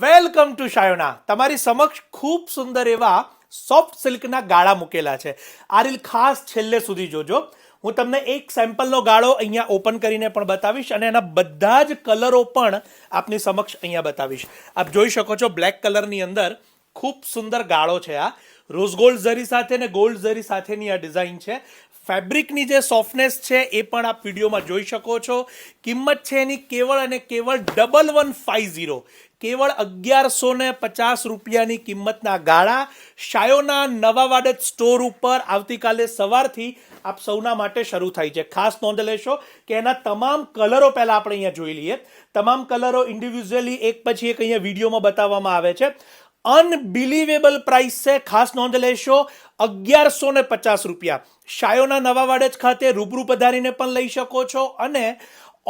Welcome to Shayona. તમારી સમક્ષ ખૂબ સુંદર એવા સોફ્ટ સિલ્કના ગાળા મૂકેલા છે. આ રીલ ખાસ છેલ્લે સુધી જોજો. હું તમને એક સેમ્પલનો ગાળો અહીંયા ઓપન કરીને પણ બતાવીશ અને એના બધા જ કલરો પણ આપની સમક્ષ અહીંયા બતાવીશ. આપ જોઈ શકો છો બ્લેક કલરની અંદર ખૂબ સુંદર ગાળો છે. આ રોઝ ગોલ્ડ ઝરી સાથે ને ગોલ્ડ ઝરી સાથેની આ ડિઝાઇન છે. ફેબ્રિકની જે સોફ્ટનેસ છે એ પણ આપ વિડીયોમાં જોઈ શકો છો. કિંમત છે એની કેવળ અને કેવળ 1150, કેવળ 1150 રૂપિયાની કિંમતના ગાળા શાયોના નવા વાડજ સ્ટોર ઉપર આવતીકાલે સવારથી આપ સૌના માટે શરૂ થાય છે. ખાસ નોંધ લેશો કે એના તમામ કલરો પહેલાં આપણે અહીંયા જોઈ લઈએ. તમામ કલરો ઇન્ડિવિજ્યુઅલી એક પછી એક અહીંયા વિડીયોમાં બતાવવામાં આવે છે. અનબિલીવેબલ પ્રાઇસ છે. ખાસ નોંધ લેશો 1150 રૂપિયા. શાયોના નવા વાડજ ખાતે રૂબરૂ પધારીને પણ લઈ શકો છો અને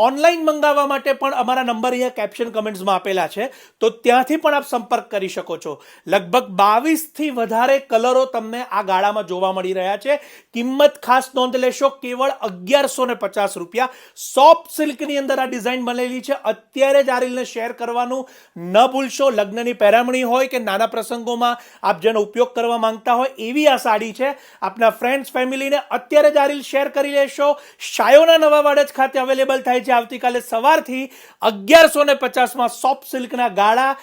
ઓનલાઈન મંગાવવા માટે પણ અમારા નંબર અહીંયા કેપ્શન કમેન્ટ્સમાં આપેલા છે, તો ત્યાંથી પણ આપ સંપર્ક કરી શકો છો. લગભગ 22થી વધારે કલરો તમને આ ગાળામાં જોવા મળી રહ્યા છે. કિંમત ખાસ નોંધ લેશો કેવળ 1150 રૂપિયા. સોફ્ટ સિલ્કની અંદર આ ડિઝાઇન બનેલી છે. અત્યારે જ આ રીલને શેર કરવાનું ન ભૂલશો. લગ્નની પહેરામણી હોય કે નાના પ્રસંગોમાં આપ જેનો ઉપયોગ કરવા માંગતા હોય એવી આ સાડી છે. આપના ફ્રેન્ડ્સ ફેમિલીને અત્યારે જ આ રીલ શેર કરી લેશો. શાયોના નવા વાડજ ખાતે અવેલેબલ થાય છે આવતીકાલે સવારથી 1150માં સોફ્ટ સિલ્કના ગાળા.